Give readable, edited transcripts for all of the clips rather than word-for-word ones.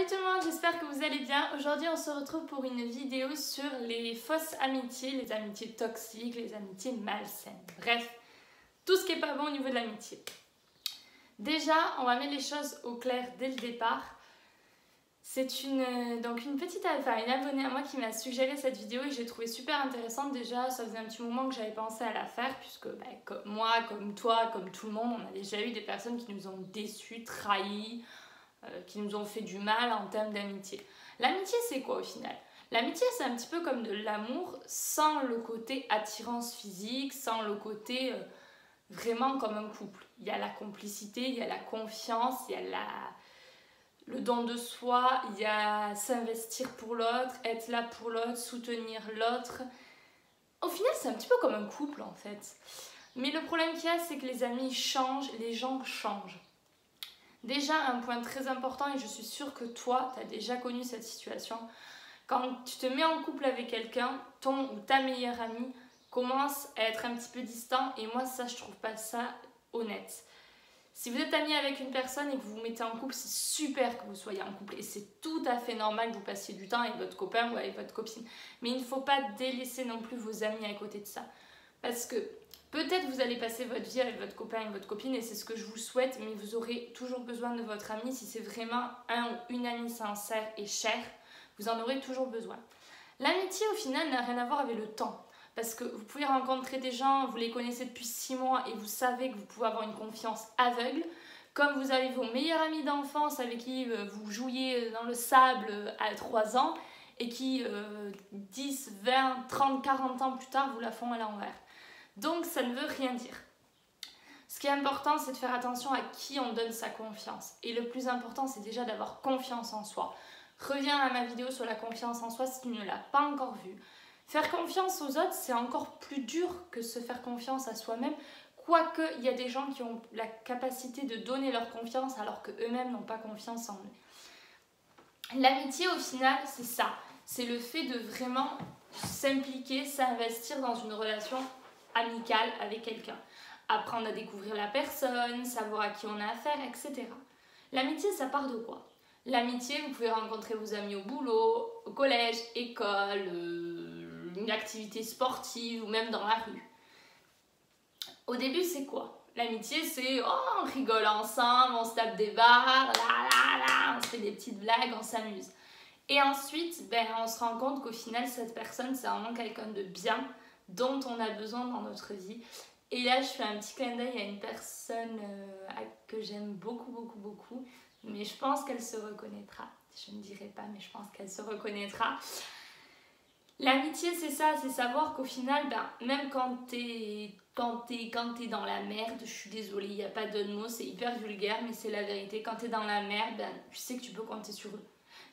Salut tout le monde, j'espère que vous allez bien. Aujourd'hui on se retrouve pour une vidéo sur les fausses amitiés, les amitiés toxiques, les amitiés malsaines. Bref, tout ce qui n'est pas bon au niveau de l'amitié. Déjà, on va mettre les choses au clair dès le départ. C'est une abonnée à moi qui m'a suggéré cette vidéo et j'ai trouvé super intéressante. Déjà, ça faisait un petit moment que j'avais pensé à la faire puisque comme moi, comme toi, comme tout le monde, on a déjà eu des personnes qui nous ont déçus, trahis, qui nous ont fait du mal en termes d'amitié. L'amitié, c'est quoi au final? L'amitié, c'est un petit peu comme de l'amour sans le côté attirance physique, sans le côté vraiment comme un couple. Il y a la complicité, il y a la confiance, il y a le don de soi, il y a s'investir pour l'autre, être là pour l'autre, soutenir l'autre. Au final, c'est un petit peu comme un couple en fait. Mais le problème qu'il y a, c'est que les amis changent, les gens changent. Déjà, un point très important, et je suis sûre que toi, tu as déjà connu cette situation, quand tu te mets en couple avec quelqu'un, ton ou ta meilleure amie commence à être un petit peu distant, et moi, ça, je trouve pas ça honnête. Si vous êtes ami avec une personne et que vous vous mettez en couple, c'est super que vous soyez en couple, et c'est tout à fait normal que vous passiez du temps avec votre copain ou avec votre copine. Mais il ne faut pas délaisser non plus vos amis à côté de ça. Parce que peut-être vous allez passer votre vie avec votre copain et votre copine et c'est ce que je vous souhaite, mais vous aurez toujours besoin de votre ami. Si c'est vraiment un ou une amie sincère et chère, vous en aurez toujours besoin. L'amitié au final n'a rien à voir avec le temps. Parce que vous pouvez rencontrer des gens, vous les connaissez depuis 6 mois et vous savez que vous pouvez avoir une confiance aveugle. Comme vous avez vos meilleurs amis d'enfance avec qui vous jouiez dans le sable à 3 ans et qui 10, 20, 30, 40 ans plus tard vous la font à l'envers. Donc ça ne veut rien dire. Ce qui est important, c'est de faire attention à qui on donne sa confiance. Et le plus important, c'est déjà d'avoir confiance en soi. Reviens à ma vidéo sur la confiance en soi si tu ne l'as pas encore vue. Faire confiance aux autres, c'est encore plus dur que se faire confiance à soi-même. Quoique, il y a des gens qui ont la capacité de donner leur confiance alors qu'eux-mêmes n'ont pas confiance en eux. L'amitié, au final, c'est ça. C'est le fait de vraiment s'impliquer, s'investir dans une relation amicale avec quelqu'un. Apprendre à découvrir la personne, savoir à qui on a affaire, etc. L'amitié, ça part de quoi? L'amitié, vous pouvez rencontrer vos amis au boulot, au collège, école, une activité sportive ou même dans la rue. Au début, c'est quoi? L'amitié, c'est on rigole ensemble, on se tape des barres, on se fait des petites blagues, on s'amuse. Et ensuite, on se rend compte qu'au final, cette personne, c'est vraiment quelqu'un de bien, dont on a besoin dans notre vie. Et là, je fais un petit clin d'œil à une personne que j'aime beaucoup, mais je pense qu'elle se reconnaîtra. Je ne dirai pas, mais je pense qu'elle se reconnaîtra. L'amitié, c'est ça, c'est savoir qu'au final, même quand t'es dans la merde, je suis désolée, il n'y a pas d'autre mot, c'est hyper vulgaire, mais c'est la vérité. Quand t'es dans la merde, tu sais que tu peux compter sur eux.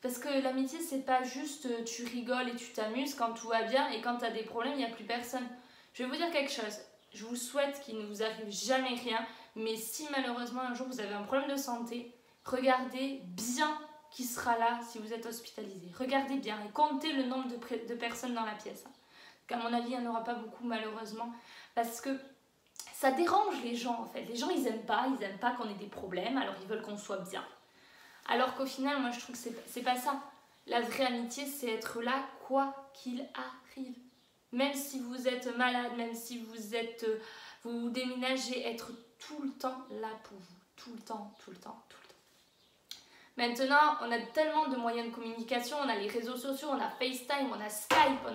Parce que l'amitié, c'est pas juste tu rigoles et tu t'amuses quand tout va bien et quand t'as des problèmes, il n'y a plus personne. Je vais vous dire quelque chose. Je vous souhaite qu'il ne vous arrive jamais rien, mais si malheureusement un jour vous avez un problème de santé, regardez bien qui sera là si vous êtes hospitalisé. Regardez bien et comptez le nombre de personnes dans la pièce. À mon avis, il n'y en aura pas beaucoup malheureusement, parce que ça dérange les gens en fait. Les gens, ils aiment pas qu'on ait des problèmes, alors ils veulent qu'on soit bien. Alors qu'au final, moi je trouve que c'est pas ça. La vraie amitié, c'est être là quoi qu'il arrive. Même si vous êtes malade, même si vous déménagez, être tout le temps là pour vous. Tout le temps. Maintenant, on a tellement de moyens de communication, on a les réseaux sociaux, on a FaceTime, on a Skype,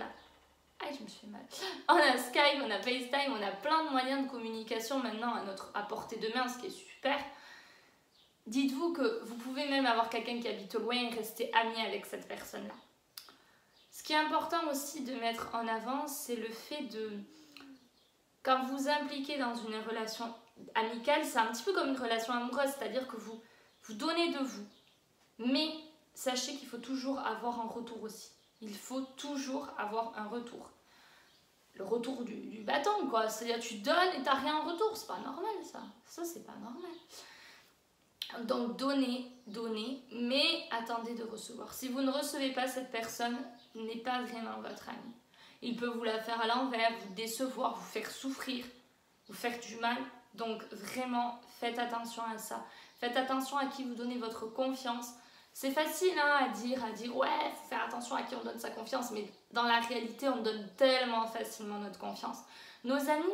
Aïe, je me suis fait mal. On a Skype, on a FaceTime, on a plein de moyens de communication maintenant à portée de main, ce qui est super. Dites-vous que vous pouvez même avoir quelqu'un qui habite loin et rester ami avec cette personne-là. Ce qui est important aussi de mettre en avant, c'est le fait de... Quand vous impliquez dans une relation amicale, c'est un petit peu comme une relation amoureuse, c'est-à-dire que vous donnez de vous. Mais sachez qu'il faut toujours avoir un retour aussi. Il faut toujours avoir un retour. Le retour du bâton, quoi. C'est-à-dire tu donnes et t'as rien en retour. C'est pas normal, ça. Ça, c'est pas normal. Donc donnez, mais attendez de recevoir. Si vous ne recevez pas, cette personne n'est pas vraiment votre ami. Il peut vous la faire à l'envers, vous décevoir, vous faire souffrir, vous faire du mal. Donc vraiment, faites attention à ça. Faites attention à qui vous donnez votre confiance. C'est facile hein, à dire ouais, faut faire attention à qui on donne sa confiance, mais dans la réalité, on donne tellement facilement notre confiance. Nos amis,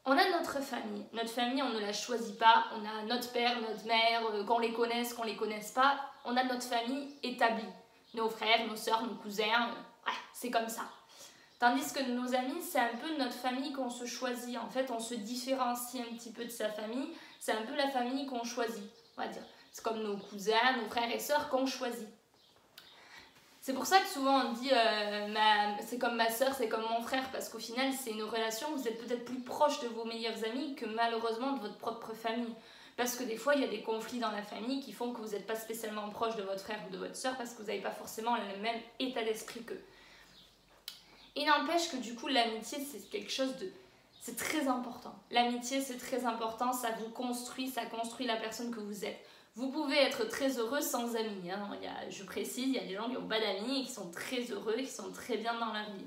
on a notre famille. Notre famille, on ne la choisit pas. On a notre père, notre mère, qu'on les connaisse pas. On a notre famille établie. Nos frères, nos sœurs, nos cousins, ouais, c'est comme ça. Tandis que nos amis, c'est un peu notre famille qu'on se choisit. En fait, on se différencie un petit peu de sa famille. C'est un peu la famille qu'on choisit, on va dire. C'est comme nos cousins, nos frères et sœurs qu'on choisit. C'est pour ça que souvent on dit c'est comme ma sœur, c'est comme mon frère, parce qu'au final c'est une relation, vous êtes peut-être plus proche de vos meilleurs amis que malheureusement de votre propre famille. Parce que des fois il y a des conflits dans la famille qui font que vous n'êtes pas spécialement proche de votre frère ou de votre sœur parce que vous n'avez pas forcément le même état d'esprit qu'eux. Il n'empêche que du coup l'amitié c'est quelque chose de... C'est très important. L'amitié c'est très important, ça vous construit, ça construit la personne que vous êtes. Vous pouvez être très heureux sans amis. Hein. Je précise, il y a des gens qui n'ont pas d'amis et qui sont très heureux, qui sont très bien dans leur vie.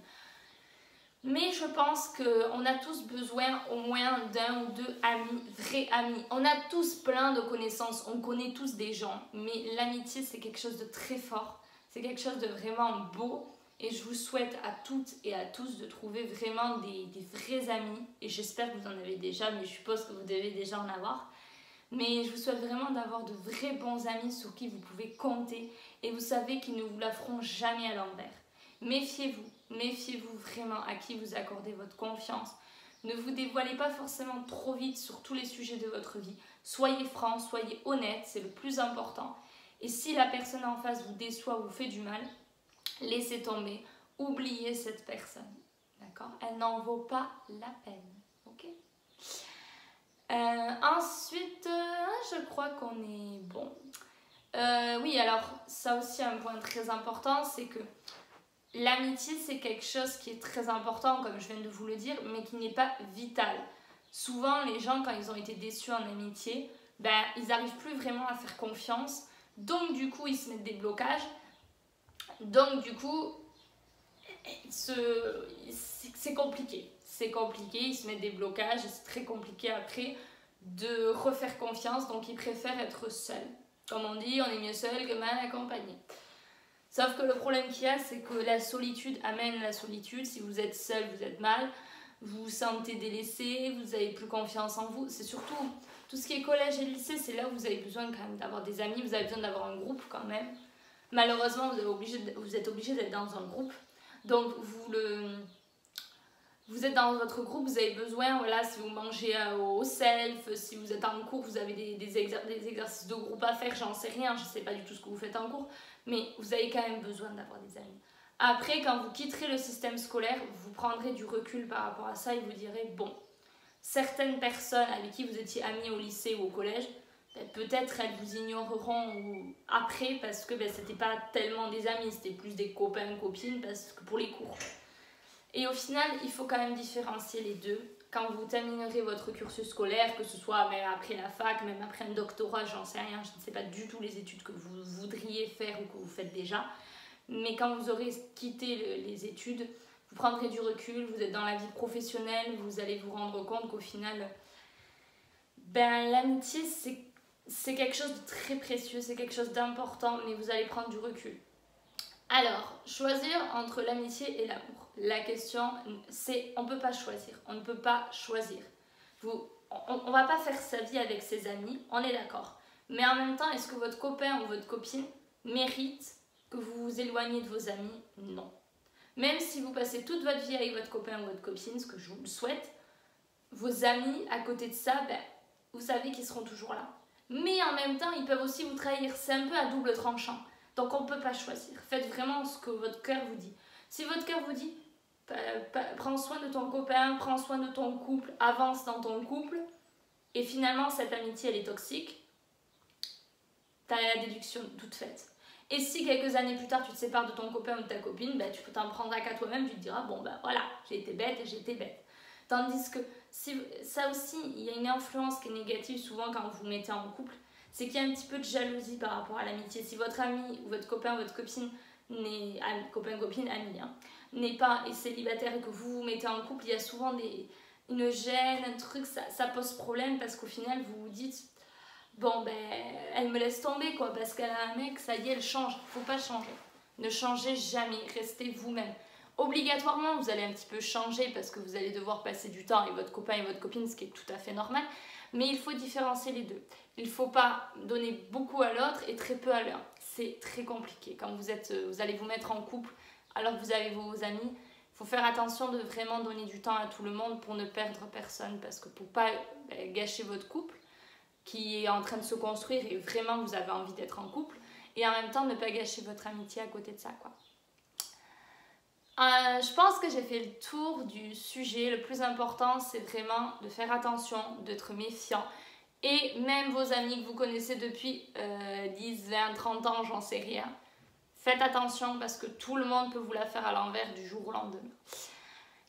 Mais je pense qu'on a tous besoin au moins d'un ou deux amis, vrais amis. On a tous plein de connaissances, on connaît tous des gens. Mais l'amitié, c'est quelque chose de très fort. C'est quelque chose de vraiment beau. Et je vous souhaite à toutes et à tous de trouver vraiment des vrais amis. Et j'espère que vous en avez déjà, mais je suppose que vous devez déjà en avoir. Mais je vous souhaite vraiment d'avoir de vrais bons amis sur qui vous pouvez compter et vous savez qu'ils ne vous la feront jamais à l'envers. Méfiez-vous vraiment à qui vous accordez votre confiance. Ne vous dévoilez pas forcément trop vite sur tous les sujets de votre vie. Soyez franc, soyez honnête, c'est le plus important. Et si la personne en face vous déçoit ou vous fait du mal, laissez tomber, oubliez cette personne. D'accord? Elle n'en vaut pas la peine. Ok? Ensuite, je crois qu'on est bon. Oui, alors ça aussi un point très important, c'est que l'amitié c'est quelque chose qui est très important, comme je viens de vous le dire, mais qui n'est pas vital. Souvent, les gens, quand ils ont été déçus en amitié, ben, ils n'arrivent plus vraiment à faire confiance. Donc du coup, ils se mettent des blocages. Donc du coup, c'est compliqué. C'est compliqué, ils se mettent des blocages et c'est très compliqué après de refaire confiance, donc ils préfèrent être seuls. Comme on dit, on est mieux seul que mal accompagné. Sauf que le problème qu'il y a, c'est que la solitude amène la solitude. Si vous êtes seul, vous êtes mal, vous vous sentez délaissé, vous n'avez plus confiance en vous. C'est surtout tout ce qui est collège et lycée, c'est là où vous avez besoin quand même d'avoir des amis, vous avez besoin d'avoir un groupe quand même. Malheureusement, vous êtes obligé d'être dans un groupe. Donc vous êtes dans votre groupe, vous avez besoin, voilà, si vous mangez au self, si vous êtes en cours, vous avez des exercices de groupe à faire, j'en sais rien, je ne sais pas du tout ce que vous faites en cours, mais vous avez quand même besoin d'avoir des amis. Après, quand vous quitterez le système scolaire, vous prendrez du recul par rapport à ça et vous direz, bon, certaines personnes avec qui vous étiez amis au lycée ou au collège, peut-être elles vous ignoreront après parce que c'était pas tellement des amis, c'était plus des copains, copines parce que pour les cours. Et au final, il faut quand même différencier les deux. Quand vous terminerez votre cursus scolaire, que ce soit même après la fac, même après un doctorat, j'en sais rien, je ne sais pas du tout les études que vous voudriez faire ou que vous faites déjà. Mais quand vous aurez quitté les études, vous prendrez du recul, vous êtes dans la vie professionnelle, vous allez vous rendre compte qu'au final, l'amitié, c'est quelque chose de très précieux, c'est quelque chose d'important, mais vous allez prendre du recul. Alors, choisir entre l'amitié et l'amour. La question, c'est on ne peut pas choisir. On ne peut pas choisir. On ne va pas faire sa vie avec ses amis, on est d'accord. Mais en même temps, est-ce que votre copain ou votre copine mérite que vous vous éloigniez de vos amis? Non. Même si vous passez toute votre vie avec votre copain ou votre copine, ce que je vous le souhaite, vos amis, à côté de ça, vous savez qu'ils seront toujours là. Mais en même temps, ils peuvent aussi vous trahir. C'est un peu à double tranchant. Donc on ne peut pas choisir. Faites vraiment ce que votre cœur vous dit. Si votre cœur vous dit, prends soin de ton copain, prends soin de ton couple, avance dans ton couple, et finalement cette amitié elle est toxique, tu as la déduction toute faite. Et si quelques années plus tard tu te sépares de ton copain ou de ta copine, tu peux t'en prendre qu'à toi-même, tu te diras, bon voilà, j'ai été bête et j'ai été bête. Tandis que ça aussi, il y a une influence qui est négative souvent quand vous vous mettez en couple, c'est qu'il y a un petit peu de jalousie par rapport à l'amitié. Si votre ami ou votre copain ou votre copine n'est pas célibataire et que vous vous mettez en couple, il y a souvent une gêne, un truc, ça pose problème parce qu'au final vous vous dites bon ben elle me laisse tomber quoi, parce qu'elle a un mec, ça y est, elle change. Faut pas changer. Ne changez jamais, restez vous-même. Obligatoirement, vous allez un petit peu changer parce que vous allez devoir passer du temps avec votre copain et votre copine, ce qui est tout à fait normal. Mais il faut différencier les deux. Il ne faut pas donner beaucoup à l'autre et très peu à l'un. C'est très compliqué. Quand vous allez vous mettre en couple alors que vous avez vos amis, il faut faire attention de vraiment donner du temps à tout le monde pour ne perdre personne. Parce que pour ne pas gâcher votre couple qui est en train de se construire et vraiment vous avez envie d'être en couple, et en même temps ne pas gâcher votre amitié à côté de ça, quoi. Je pense que j'ai fait le tour du sujet. Le plus important, c'est vraiment de faire attention, d'être méfiant. Et même vos amis que vous connaissez depuis 10, 20, 30 ans, j'en sais rien, faites attention parce que tout le monde peut vous la faire à l'envers du jour au lendemain.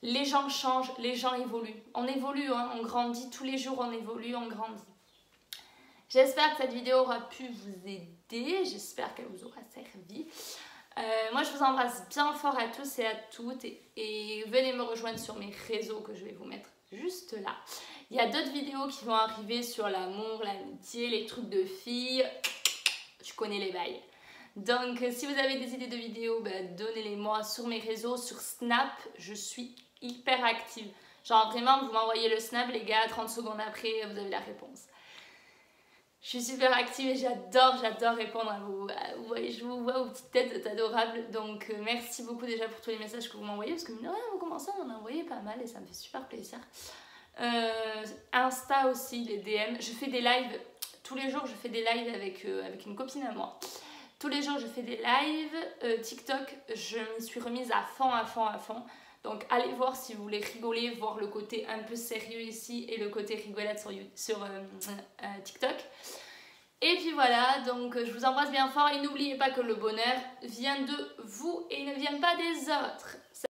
Les gens changent, les gens évoluent. On évolue, hein, on grandit, tous les jours on évolue, on grandit. J'espère que cette vidéo aura pu vous aider, j'espère qu'elle vous aura servi. Moi je vous embrasse bien fort à tous et à toutes et venez me rejoindre sur mes réseaux que je vais vous mettre juste là. Il y a d'autres vidéos qui vont arriver sur l'amour, l'amitié, les trucs de filles, tu connais les bails. Donc si vous avez des idées de vidéos, donnez-les moi sur mes réseaux, sur Snap, je suis hyper active. Genre vraiment vous m'envoyez le Snap les gars, 30 secondes après vous avez la réponse. Je suis super active et j'adore répondre à vous. Je vous vois vos petites têtes, c'est adorable. Donc merci beaucoup déjà pour tous les messages que vous m'envoyez. Parce que vous commencez à m'en envoyer pas mal et ça me fait super plaisir. Insta aussi, les DM. Je fais des lives. Tous les jours, je fais des lives avec une copine à moi. Tous les jours, je fais des lives. TikTok, je m'y suis remise à fond. Donc allez voir si vous voulez rigoler, voir le côté un peu sérieux ici et le côté rigolade sur TikTok. Et puis voilà, donc je vous embrasse bien fort et n'oubliez pas que le bonheur vient de vous et ne vient pas des autres.